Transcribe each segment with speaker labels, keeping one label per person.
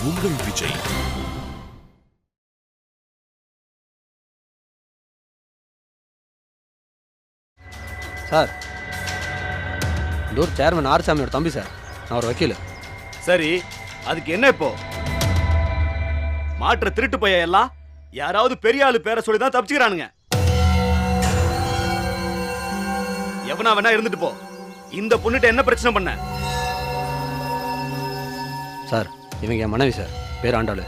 Speaker 1: உங்கள் விஜய்.
Speaker 2: சார், இந்த ஒரு சேர்மன் ஆர்சாமியோட தம்பி சார். நான் ஒரு வக்கீல்.
Speaker 3: சரி, அதுக்கு என்ன இப்போ? மாற்ற திருட்டு பைய எல்லாம் யாராவது பெரிய ஆளு பேரை சொல்லி தான் தப்பிச்சுக்கிறானுங்க. எவனா வேணா இருந்துட்டு போ. இந்த பொண்ணுட்ட என்ன பிரச்சனை பண்ண?
Speaker 2: சார், இவங்க என் மனைவி சார். பேர் ஆண்டாளு.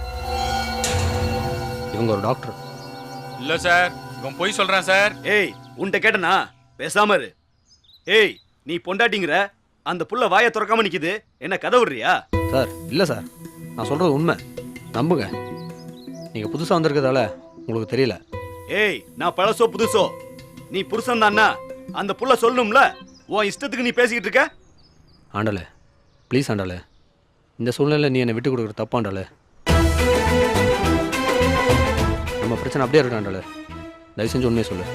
Speaker 2: இவங்க ஒரு டாக்டர்.
Speaker 4: இல்ல சார், இவன் போய் சொல்றான் சார்.
Speaker 3: ஏய், உன்கிட்ட கேட்டனா? பேசாம இரு. ஏய், நீ பொண்டாட்டிங்கிற அந்த புள்ள வாயை திறக்காம நிக்குது, என்ன கதை விடுறியா?
Speaker 2: சார், இல்லை சார், நான் சொல்றது உண்மை, நம்புங்க. நீங்க புதுசா வந்திருக்கிறதால உங்களுக்கு தெரியல.
Speaker 3: ஏய், நான் பழசோ புதுசோ, நீ புருஷன் தானா? அந்த புள்ள சொல்லணும்ல. உன் இஷ்டத்துக்கு நீ பேசிக்கிட்டு இருக்க.
Speaker 2: ஆண்டாளு, ப்ளீஸ் ஆண்டாளு, இந்த சூழ்நிலையில் நீ என்னை விட்டு கொடுக்குற தப்பாண்டாளு. நம்ம பிரச்சனை அப்படியே இருக்கட்டும் ஆண்டாளு. தயவு செஞ்சு உண்மையை சொல்லு.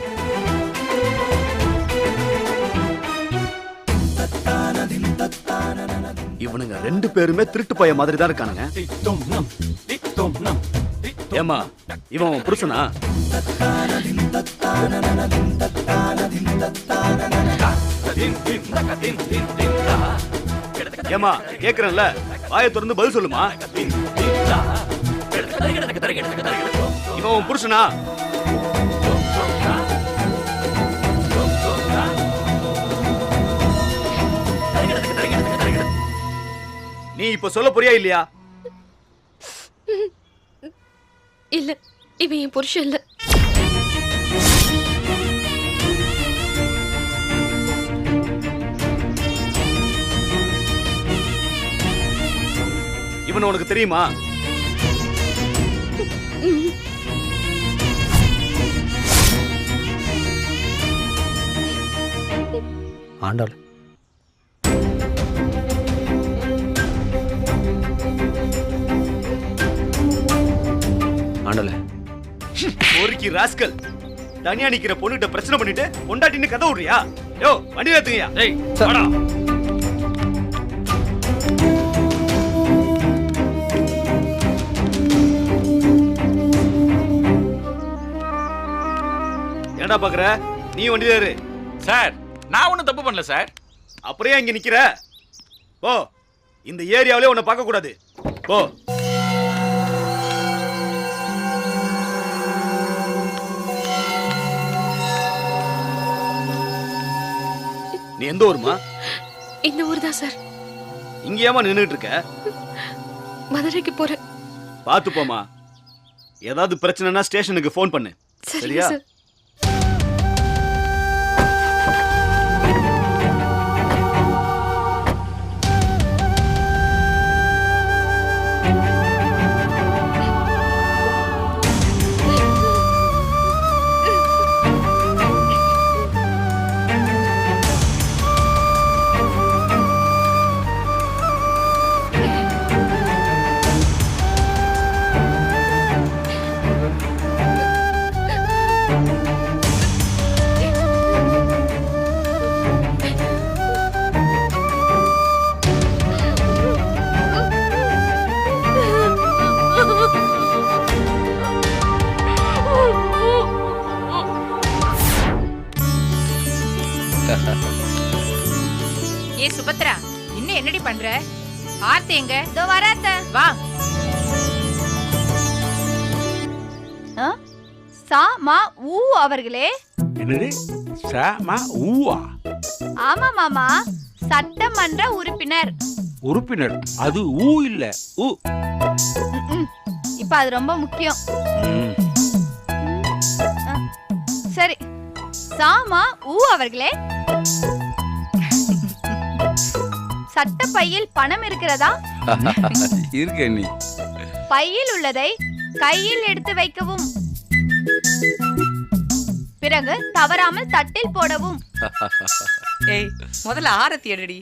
Speaker 3: இவனுங்க ரெண்டு பேருமே திருட்டு பைய மாதிரி தான் இருக்கானுங்க. ஏமா, இவன் உன் புருஷனா? ஏமா, கேக்குறேன்ல, வாயை திறந்து பதில் சொல்லுமா. இவன் உன் புருஷனா? நீ இப்ப சொல்ல போறியா இல்லையா?
Speaker 5: இல்ல, இவன் என் புருஷன் இல்ல.
Speaker 3: இவன் உனக்கு தெரியுமா?
Speaker 2: ஆண்டாள், ஆண்டாளு,
Speaker 3: ஒருக்கி ராஸ்கல், தனியா நிக்கிற பொண்ணுகிட்ட பிரச்சனை பண்ணிட்டு பொண்டாட்டின்னு கதை விடுறியா? யோ, வண்டி ஏத்துங்கயா. டேய், வாடா. என்னடா பாக்குற? நீ வண்டியில ஏறு.
Speaker 4: சார், நான் ஒண்ணும் தப்பு பண்ணல சார்.
Speaker 3: அப்படியே இங்க நிக்கிற? போ. இந்த ஏரியாவிலே உன்னை பார்க்க கூடாது. போ. நீ எந்த ஊருமா?
Speaker 5: இந்த ஊர் தான் சார்.
Speaker 3: இங்க ஏமா நின்னுட்டு இருக்க?
Speaker 5: மதுரைக்கு போறேன்.
Speaker 3: பாத்து போமா. ஏதாவது பிரச்சனைனா ஸ்டேஷனுக்கு ஃபோன் பண்ணு.
Speaker 5: சரியா சார்?
Speaker 6: ஏ சுபத்ரா, இன்னும் என்னடி பண்ற? ஆர்த்தி எங்க? இதோ வராத்த. வா.
Speaker 7: சா மா ஊ அவர்களே.
Speaker 8: என்னது? சா மா ஊவா?
Speaker 7: ஆமா மாமா, சட்டமன்ற உறுப்பினர்.
Speaker 8: உறுப்பினர்? அது ஊ இல்ல, ஊ.
Speaker 7: இப்ப அது ரொம்ப முக்கியம். சரி, சாமா ஊ அவர்களே, சட்ட பையில் பணம் இருக்கிறதா?
Speaker 8: இருக்க. நீ
Speaker 7: பையில் உள்ளதை கையில் எடுத்து வைக்கவும், பிறகு தவறாமல் தட்டில் போடவும்.
Speaker 6: ஏய், முதல்ல ஆரத்தி எடுடி.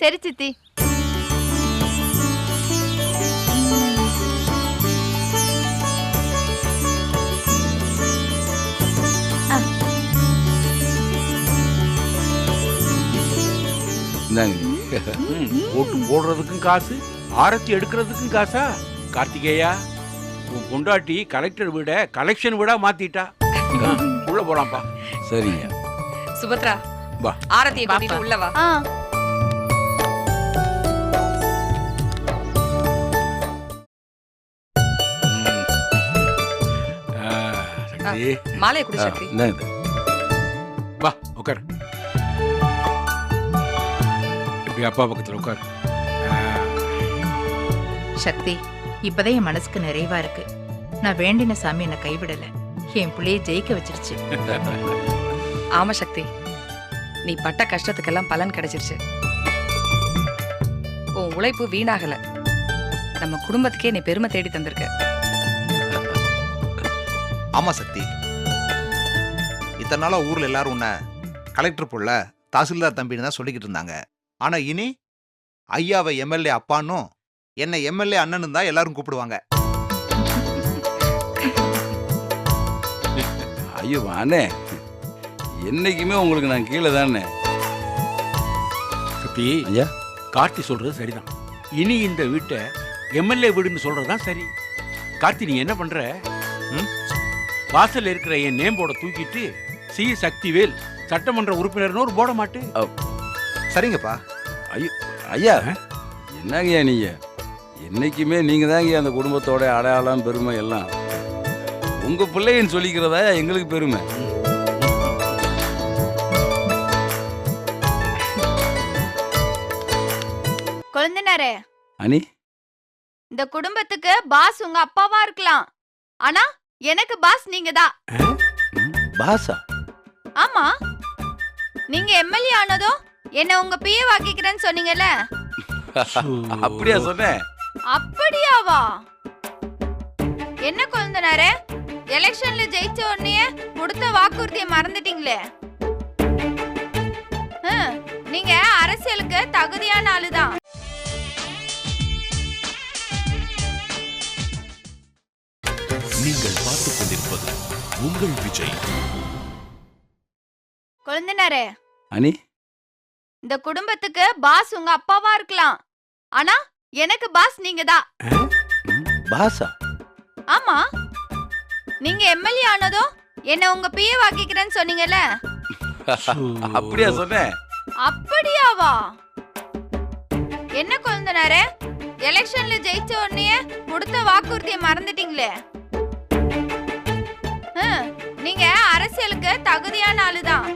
Speaker 7: சரி சித்தி.
Speaker 8: ஓட்டு போடுறதுக்கும் காசு, ஆரத்தி எடுக்கிறதுக்கும் காசா? கார்த்திகேயா, உன் பொண்டாட்டி கலெக்டர் வீட கலெக்ஷன் வீடா மாத்திட்டா. உள்ள போலாம்ப்பா.
Speaker 1: சரிங்க.
Speaker 6: சுபத்ரா
Speaker 8: வா.
Speaker 6: ஆரத்தியை கூட்டிட்டு உள்ள வா.
Speaker 7: ஆ
Speaker 8: சக்தி,
Speaker 6: மாலையை குடி சக்தி.
Speaker 1: இந்தாங்க.
Speaker 8: வா உட்கார். இப்படி அப்பா பக்கத்துல உட்கார்.
Speaker 6: சக்தி, இப்பதான் என் மனசுக்கு நிறைவா இருக்கு. நான் வேண்டின சாமி என்னை கைவிடல, என் பிள்ளைய ஜெயிக்க வச்சிருச்சு.
Speaker 9: ஆமா சக்தி, நீ பட்ட கஷ்டத்துக்கெல்லாம் பலன் கிடைச்சிருச்சு. உன் உழைப்பு வீணாகல. நம்ம குடும்பத்துக்கே நீ பெருமை தேடி தந்திருக்க.
Speaker 10: ஆமா சக்தி, இத்தனை நாளா ஊர்ல எல்லாரும் உன்னை கலெக்டர் புள்ள, தாசில்தார் தம்பின்னு தான் சொல்லிக்கிட்டு இருந்தாங்க. ஆனா இனி ஐயாவை எம்எல்ஏ அப்பான்னும் என்னை எம்எல்ஏ அண்ணனும் தான் எல்லாரும் கூப்பிடுவாங்க.
Speaker 1: ஐயோ அண்ணே, என்னைக்குமே உங்களுக்கு நான் கீழே தானே.
Speaker 8: சக்தி,
Speaker 1: ஐயா,
Speaker 8: கார்த்தி சொல்றது சரிதான். இனி இந்த வீட்டை எம்எல்ஏ வீடுன்னு சொல்றதுதான் சரி. கார்த்தி, நீ என்ன பண்ற? வாசல்ல இருக்கிற என் நேம் போர்டை தூக்கிட்டு சி சக்திவேல் சட்டமன்ற உறுப்பினர்னு ஒரு போட மாட்டு.
Speaker 10: சரிங்கப்பா.
Speaker 1: ஐயா, என்னங்கய்யா நீங்க? என்னைக்குமே நீங்க தாங்க அந்த குடும்பத்தோட அடையாளம் பெருமை எல்லாம். உங்க பிள்ளைன்னு சொல்லிக்கிறதா எங்களுக்கு பெருமை.
Speaker 7: கொழுந்தனாரே,
Speaker 1: அனி,
Speaker 7: இந்த குடும்பத்துக்கு பாஸ் உங்க அப்பாவா இருக்கலாம், ஆனா எனக்கு பாஸ் நீங்க தான்.
Speaker 1: பாசா?
Speaker 7: ஆமா, நீங்க எம்எல்ஏ ஆனதும் என்ன உங்க பிஏ வாக்கிக்கிறேன்னு சொன்னீங்கல்ல.
Speaker 1: அப்படியா சொன்னேன்?
Speaker 7: அப்படியாவா? என்ன கொழுந்தனாரே, எலெக்ஷன்ல ஜெயிச்ச உடனே கொடுத்த வாக்குறுதியை மறந்துட்டீங்களே. நீங்க அரசியலுக்கு தகுதியான ஆளுதான்.
Speaker 11: நீங்கள் பார்த்துக் கொண்டிருப்பது உங்கள் விஜய்.
Speaker 7: கொழுந்தனாரே,
Speaker 1: அனி,
Speaker 7: இந்த குடும்பத்துக்கு பாஸ் உங்க அப்பாவா இருக்கலாம், ஆனா எனக்கு பாஸ் நீங்க தான்.
Speaker 1: பாசா?
Speaker 7: ஆமா, நீங்க எம்எல்ஏ ஆனதும் என்ன உங்க பிஏ வாக்கிக்கிறேன்னு சொன்னீங்கல்ல.
Speaker 1: அப்படியா சொன்னேன்?
Speaker 7: அப்படியாவா? என்ன கொழுந்தனாரே, எலெக்ஷன்ல ஜெயிச்ச உடனே கொடுத்த வாக்குறுதியை மறந்துட்டீங்களே. நீங்க அரசியலுக்கு தகுதியான ஆளுதான்.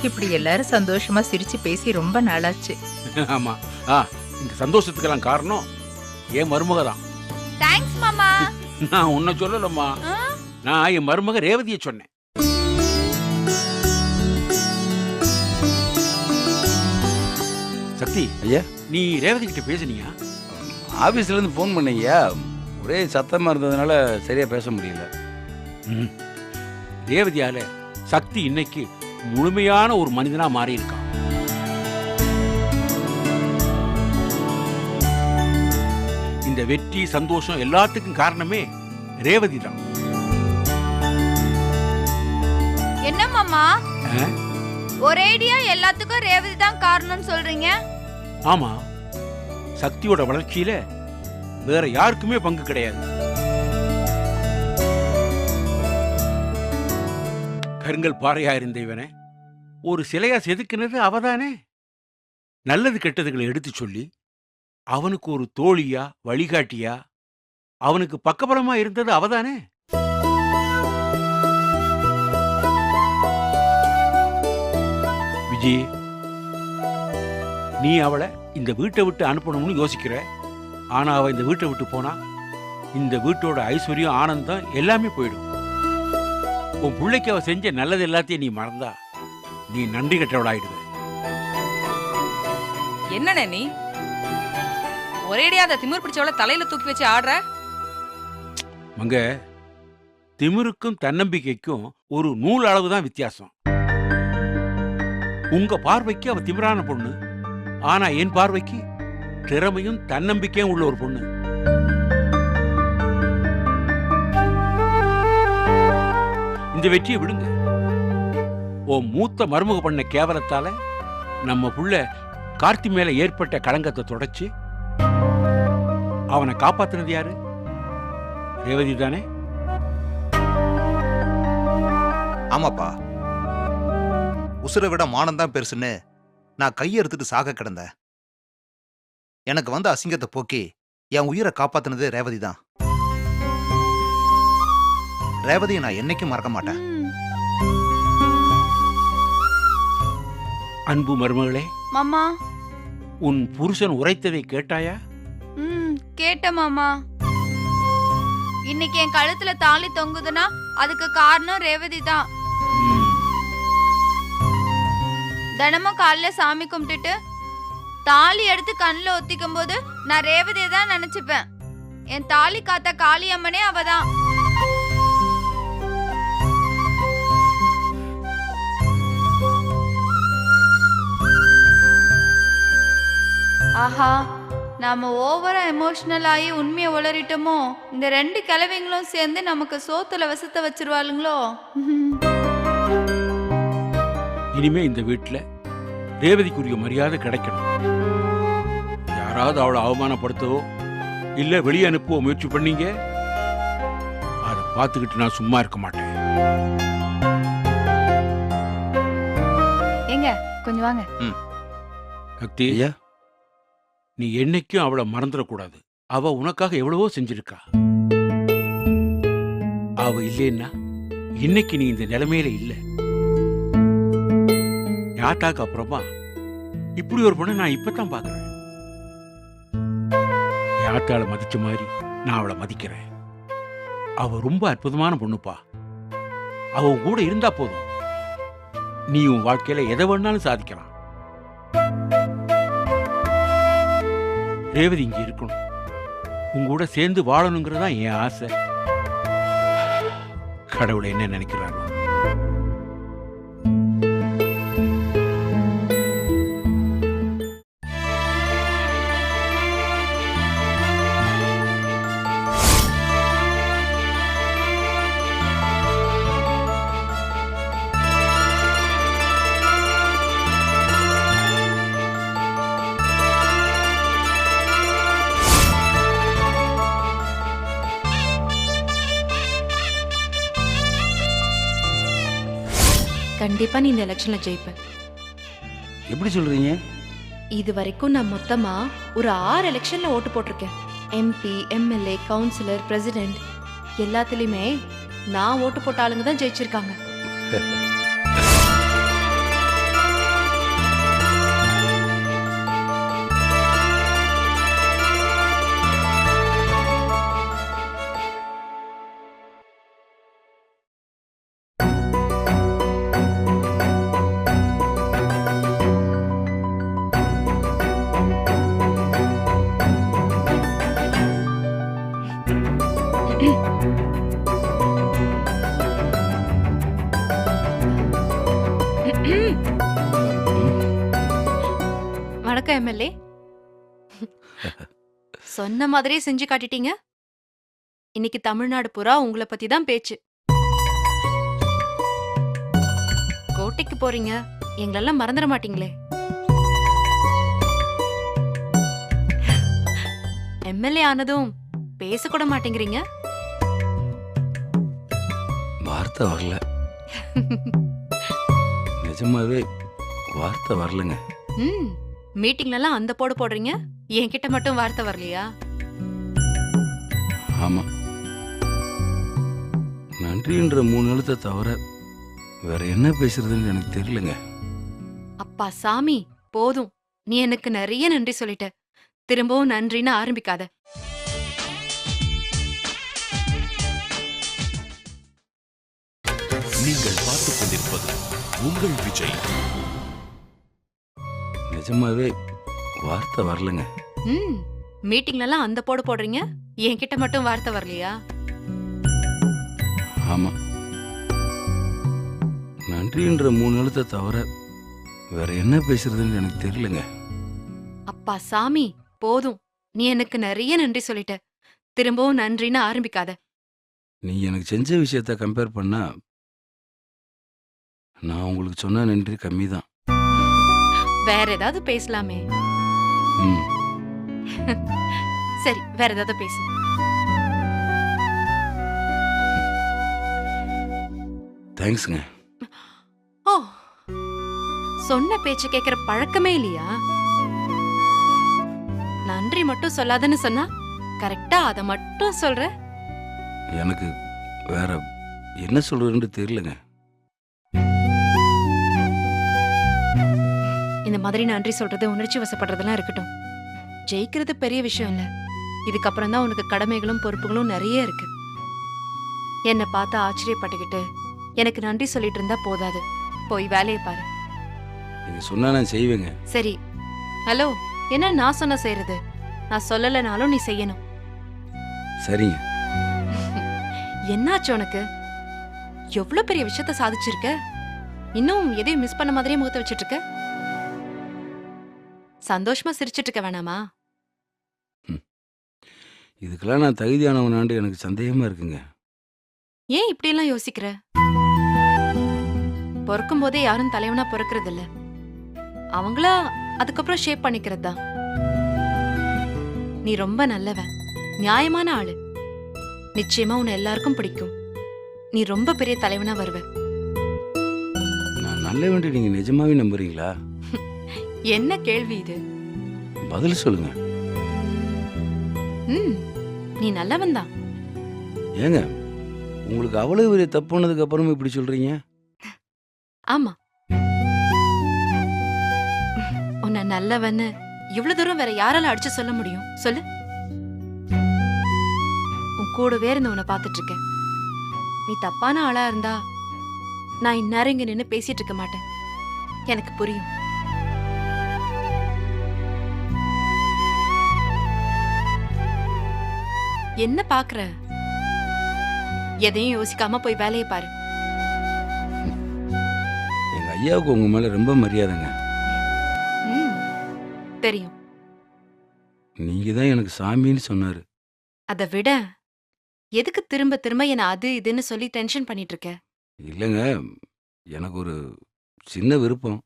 Speaker 6: இப்படி எல்லாரும் சந்தோஷமா சிரிச்சு பேசி ரொம்ப நாளாச்சு.
Speaker 8: ஆமா. இந்த சந்தோஷத்துக்கெல்லாம் காரணம் என் மருமக தான்.
Speaker 7: தேங்க்ஸ் மாமா.
Speaker 8: நான் உன்னை சொல்லலம்மா, நான் என் மருமக ரேவதியை சொன்னேன். சக்தி,
Speaker 1: ஐயா,
Speaker 8: நீ ரேவதி கிட்ட பேசுனியா?
Speaker 1: ஆபீஸ்ல இருந்து போன் பண்ணையா, ஒரே சத்தமா இருந்ததுனால சரியா பேச முடியல.
Speaker 8: ரேவதியால சக்தி இன்னைக்கு முழுமையான ஒரு மனிதனா மாறி இருக்கான். இந்த வெற்றி சந்தோஷம் எல்லாத்துக்கும் காரணமே ரேவதி தான்.
Speaker 7: என்ன மாமா, ஒரேடியா எல்லாத்துக்கும் ரேவதி தான் காரணம்னு சொல்றீங்க?
Speaker 8: ஆமா, சக்தியோட வளர்ச்சியில வேற யாருக்குமே பங்கு கிடையாது. கருங்கல் பாறையா இருந்த இவனை ஒரு சிலையா செதுக்கினது அவதானே. நல்லது கெட்டதுகளை எடுத்து சொல்லி அவனுக்கு ஒரு தோழியா வழிகாட்டியா அவனுக்கு பக்கபலமா இருந்தது அவதானே. விஜி, நீ அவளை இந்த வீட்டை விட்டு அனுப்பணும்னு யோசிக்கிற. ஆனா அவ இந்த வீட்டை விட்டு போனா இந்த வீட்டோட ஐஸ்வர்யம் ஆனந்தம் எல்லாமே போயிடும். உன் பிள்ளைக்கு அவ செஞ்ச நல்லது எல்லாத்தையும் நீ மறந்தா நீ நன்றி கெட்டவளாயிடுவ.
Speaker 9: என்னண்ணே நீ ஒரேடியா அந்த திமிர் பிடிச்சவளை தலையில தூக்கி வச்சு ஆடுற?
Speaker 8: மங்க, திமிருக்கும் தன்னம்பிக்கைக்கும் ஒரு நூல் அளவுதான் வித்தியாசம். உங்க பார்வைக்கு அவ திமிரான பொண்ணு, ஆனா என் பார்வைக்கு திறமையும் தன்னம்பிக்கையும் உள்ள ஒரு பொண்ணு. இந்த வெற்றியை விடுங்க. ஓ மூத்த மருமக பண்ண கேவலத்தால நம்ம புள்ள கார்த்தி மேல ஏற்பட்ட களங்கத்தை தொடச்சு அவனை காப்பாத்துனது யாரு? ரேவதி தானே?
Speaker 10: ஆமாப்பா, உசுரை விட மானம்தான் பெருசுன்னு நான் கையெடுத்துட்டு சாக கிடந்தேன். எனக்கு வந்த அசிங்கத்தை போக்கி என் உயிரை காப்பாத்தினது ரேவதி தான். ரேவதியை நான் என்னைக்கும் மறக்க மாட்டேன்.
Speaker 8: அன்பு மருமகளே,
Speaker 7: மாமா.
Speaker 8: உன் புருஷன் உரைத்ததை கேட்டாயா?
Speaker 7: கேட்ட மாமா. இன்னைக்கு என் கழுத்துல தாலி தொங்குதுன்னா அதுக்கு காரணம் ரேவதி தான். தினமும் காலைல சாமி கும்பிட்டுட்டு தாலி எடுத்து கண்ணில் ஒத்திக்கும் போது நான் ரேவதியை தான் நினைச்சுப்பேன். என் தாலி காத்த காளியம்மனே அவதான். ஆஹா, நாம ஓவரா எமோஷனல் ஆகி உண்மையை உளறிட்டோமோ? இந்த 2 கிழவிங்களும் சேர்ந்து நமக்கு சோத்துல வசத்த வச்சிருவாளுங்களோ?
Speaker 8: இனிமே இந்த வீட்டுல ரேவதிக்குரிய மரியாதை கிடைக்கணும். யாராவது அவளை அவமானப்படுத்தவோ இல்ல வெளியே அனுப்பவோ முயற்சி பண்ணீங்க, அதை பார்த்துக்கிட்டு நான் சும்மா இருக்க மாட்டேன்.
Speaker 7: ஏங்க கொஞ்சம் வாங்க.
Speaker 8: சக்தி,
Speaker 1: ஐயா,
Speaker 8: நீ என்னைக்கும் அவளை மறந்துடக்கூடாது. அவ உனக்காக எவ்வளவோ செஞ்சிருக்கா. அவ இல்லைன்னா இன்னைக்கு நீ இந்த நிலைமையில இல்ல. யாத்தாக்கு அப்புறமா இப்படி ஒரு பொண்ணை நான் இப்பதான் பாக்குறேன். யாத்தாளை மதிச்ச மாதிரி நான் அவளை மதிக்கிறேன். அவ ரொம்ப அற்புதமான பொண்ணுப்பா. அவ கூட இருந்தா போதும், நீ உன் வாழ்க்கையில எதை வேணாலும் சாதிக்கலாம். ரேவதி இங்க இருக்கணும், உங்கூட சேர்ந்து வாழணுங்கிறதா என் ஆசை. கடவுளை என்ன நினைக்கிறாரோ.
Speaker 5: கண்டிப்பா நீ இந்த எலெக்ஷன்ல ஜெயிப்ப.
Speaker 1: எப்படி சொல்றீங்க?
Speaker 5: இது வரைக்கும் நான் மொத்தமா ஒரு 6 எலெக்ஷன்ல ஓட்டு போட்டிருக்கேன். MP, MLA, கவுன்சிலர், பிரசிடென்ட் எல்லாத்துலயுமே நான் ஓட்டு போட்ட ஆளுங்க தான் ஜெயிச்சிருக்காங்க. வணக்கம் MLA. சொன்ன மாதிரியே செஞ்சு காட்டிட்டீங்க. இன்னைக்கு தமிழ்நாடு பூரா உங்களை பத்தி தான் பேச்சு. கோட்டைக்கு போறீங்க, எங்களெல்லாம் மறந்துட மாட்டீங்களே? MLA ஆனதும் பேசக்கூட மாட்டேங்கிறீங்க.
Speaker 1: வார்த்தை வரல, நிஜமாவே வார்த்தை வரலங்க.
Speaker 5: மீட்டிங்லாம் அந்த போடு போடுறீங்க, என்கிட்ட மட்டும் வார்த்தை வரலையா?
Speaker 1: ஆமா, நன்றின்ற 3 எழுத்தை தவிர வேற என்ன பேசுறதுன்னு எனக்கு தெரியலங்க.
Speaker 5: அப்பா சாமி, போதும். நீ எனக்கு நிறைய நன்றி சொல்லிட்ட. திரும்பவும் நன்றின்னு ஆரம்பிக்காத.
Speaker 11: நீங்கள் பார்த்துக் கொண்டிருப்பது உங்கள் விஜய்.
Speaker 1: நிஜமாவே வார்த்தை வரலங்க.
Speaker 5: மீட்டிங்லாம் அந்த போடு போடுறீங்க, என்கிட்ட மட்டும் வார்த்தை வரலையா?
Speaker 1: ஆமா, நன்றின்ற 3 எழுத்தை தவிர வேற என்ன பேசுறதுன்னு எனக்கு தெரியலங்க.
Speaker 5: அப்பா சாமி, போதும். நீ எனக்கு நிறைய நன்றி சொல்லிட்ட. திரும்பவும் நன்றின்னு ஆரம்பிக்காத.
Speaker 1: நீ எனக்கு செஞ்ச விஷயத்த கம்பேர் பண்ணா நான் உங்களுக்கு சொன்ன நன்றி கம்மி தான்.
Speaker 5: வேற ஏதாவது பேசலாமே.
Speaker 1: ம்
Speaker 5: சரி, வேற ஏதாவது பேசு.
Speaker 1: தேங்க்ஸுங்க.
Speaker 5: ஓ, சொன்ன பேச்சு கேக்குற பழக்கமே இல்லையா? நன்றி மட்டும் சொல்லாதன்னு சொன்னா கரெக்டா அத மட்டும் சொல்ற.
Speaker 1: எனக்கு வேற என்ன சொல்றதுன்னு தெரியலங்க.
Speaker 5: இந்த மாதிரி நன்றி சொல்றது, உணர்ச்சி வசப்படுறதெல்லாம் இருக்கட்டும். ஜெயிக்கிறது பெரிய விஷயம் இல்ல. இதுக்கப்புறம் தான் உனக்கு கடமைகளும் பொறுப்புகளும் நிறைய இருக்கு. என்னை பார்த்து ஆச்சரியப்பட்டுக்கிட்டு எனக்கு நன்றி சொல்லிட்டு இருந்தா போதாது. போய் வேலையை பாரு.
Speaker 1: நீங்க சொன்னா நான் செய்வேங்க.
Speaker 5: சரி. ஹலோ, என்ன நான் சொன்ன செய்யறது? நான் சொல்லலைனாலும் நீ செய்யணும்.
Speaker 1: சரிங்க.
Speaker 5: என்னாச்சு உனக்கு? எவ்வளவு பெரிய விஷயத்த சாதிச்சிருக்க. இன்னும் எதையும் மிஸ் பண்ண மாதிரியே முகத்தை வச்சிட்டு இருக்க. சந்தோஷமா சிரிச்சிட்டு இருக்க வேணாமா?
Speaker 1: இதுக்கெல்லாம் நான் தகுதியானவனாண்டு எனக்கு சந்தேகமா இருக்குங்க.
Speaker 5: ஏன் இப்படி எல்லாம் யோசிக்கிற? பிறக்கும் போதே யாரும் தலைவனா பிறக்கிறது இல்ல. அவங்களா அதுக்கப்புறம் ஷேப் பண்ணிக்கிறது தான். நீ ரொம்ப நல்லவன், நியாயமான ஆளு. நிச்சயமா உன்னை எல்லாருக்கும் பிடிக்கும். நீ ரொம்ப பெரிய தலைவனா வருவ.
Speaker 1: நான் நல்லவன்ட்டு நீங்க நிஜமாவே நம்புறீங்களா?
Speaker 5: என்ன கேள்வி இது?
Speaker 1: பதில் சொல்லுங்க.
Speaker 5: நீ நல்லவன் தான்.
Speaker 1: ஏங்க, உங்களுக்கு அவ்வளவு பெரிய தப்பு பண்ணதுக்கு அப்புறமா இப்படி சொல்றீங்க?
Speaker 5: ஆமா, உன்னை நல்லவன்னு இவ்வளவு தூரம் வேற யாரால அடிச்சு சொல்ல முடியும் சொல்லு? உன் கூடவே இருந்து உன்னை பார்த்துட்டு இருக்கேன். நீ தப்பான ஆளா இருந்தா நான் இந்நேரம் இங்க நின்னு பேசிட்டு இருக்க மாட்டேன். எனக்கு புரியும். என்ன பாக்குற? எதையும் யோசிக்காம போய் வேலையை பாரு.
Speaker 1: எங்க ஐயாவுக்கு உங்க மேல ரொம்ப மரியாதைங்க.
Speaker 5: தெரியும்.
Speaker 1: நீங்க தான் எனக்கு சாமின்னு சொன்னாரு.
Speaker 5: அதை விட எதுக்கு திரும்ப திரும்ப என்ன அது இதுன்னு சொல்லி டென்ஷன் பண்ணிட்டு இருக்க?
Speaker 1: இல்லைங்க, எனக்கு ஒரு சின்ன விருப்பம்.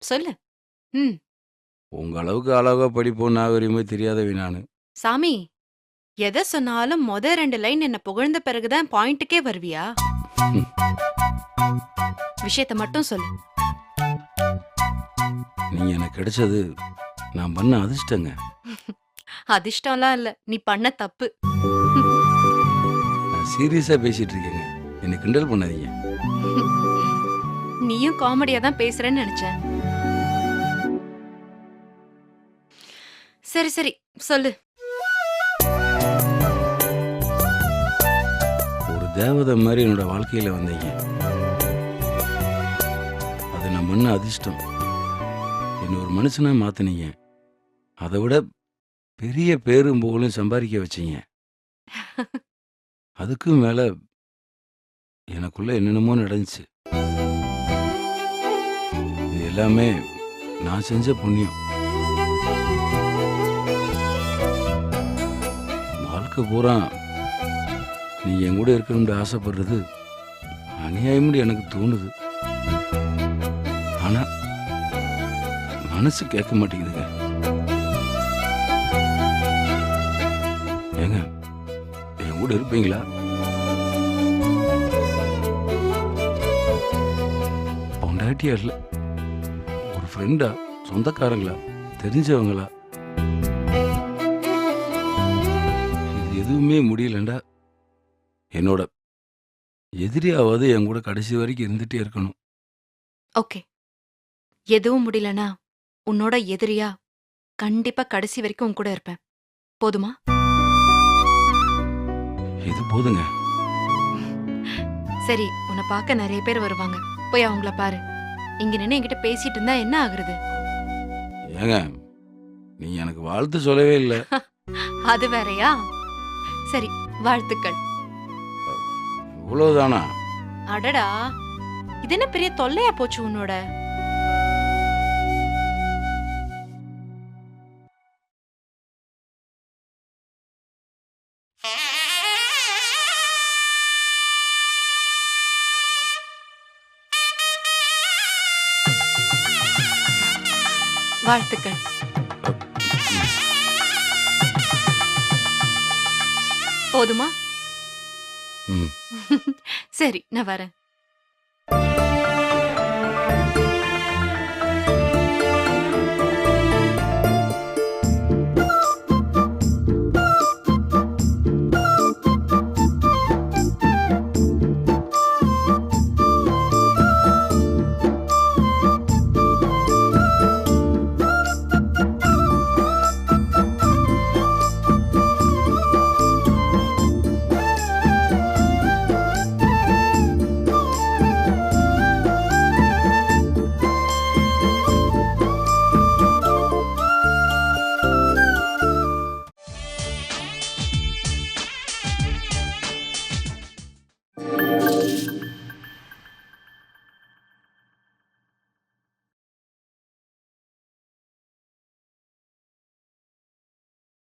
Speaker 5: சொல்லு.
Speaker 1: உங்க அளவுக்கு அழகா படிப்போம் நாகரிகமே தெரியாதவை நானு.
Speaker 5: சாமி, எதை சொன்னாலும் முத 2 லைன் என்ன புகழ்ந்த பிறகுதான் பாயிண்ட்டுக்கே வருவியா? விஷயத்தை மட்டும் சொல்லு.
Speaker 1: நீங்க எனக்கு கிடைச்சது நான் பண்ண அதிர்ஷ்டங்க.
Speaker 5: அதிர்ஷ்டம்லாம் இல்ல, நீ பண்ண தப்பு.
Speaker 1: நான் சீரியஸா பேசிட்டு இருக்கேங்க, என்னை கிண்டல் பண்ணாதீங்க.
Speaker 5: நீயும் காமெடியா தான் பேசுறேன்னு நினைச்சேன். சரி சரி, சொல்லு.
Speaker 1: ஒரு தேவதை மாதிரி என்னோட வாழ்க்கையில வந்தீங்க. அது நான் பண்ண அதிர்ஷ்டம். என்ன ஒரு மனுஷனா மாத்தினீங்க. அதை விட பெரிய பேரும் புகழும் சம்பாதிக்க வச்சீங்க. அதுக்கும் மேல எனக்குள்ள என்னென்னமோ நடந்துச்சு. இது எல்லாமே நான் செஞ்ச புண்ணியம். வாழ்க்கை பூரா நீ என் கூட இருக்கணும்னு ஆசைப்படுறது அநியாயம்னு எனக்கு தோணுது. ஆனா மனசு கேட்க மாட்டேங்குதுங்க. ஏங்க, என் கூட இருப்பீங்களா? பொண்டாட்டியா இல்ல, ஒரு ஃப்ரெண்டா, சொந்தக்காரங்களா, தெரிஞ்சவங்களா? இது எதுவுமே முடியலண்டா என்னோட எதிரியாவது என் கூட கடைசி வரைக்கும் இருந்துட்டே இருக்கணும்.
Speaker 5: ஓகே, எதுவும் முடியலனா உன்னோட எதிரியா கண்டிப்பா கடைசி வரைக்கும் உன் கூட இருப்பேன். போதுமா?
Speaker 1: இது போதுங்க.
Speaker 5: சரி, உன்னை பார்க்க நிறைய பேர் வருவாங்க. போய் அவங்கள பாரு. இங்க நின்று என்கிட்ட பேசிட்டு இருந்தா என்ன ஆகுறது?
Speaker 1: ஏங்க, நீ எனக்கு வாழ்த்து சொல்லவே இல்லை.
Speaker 5: அது வேறயா? சரி, வாழ்த்துக்கள்.
Speaker 1: இவ்வளவுதானா?
Speaker 5: அடடா, இது என்ன பெரிய தொல்லையா போச்சு உன்னோட? வாழ்த்துக்கள். போதுமா?
Speaker 1: ம்.
Speaker 5: சரி, நான் வரேன்.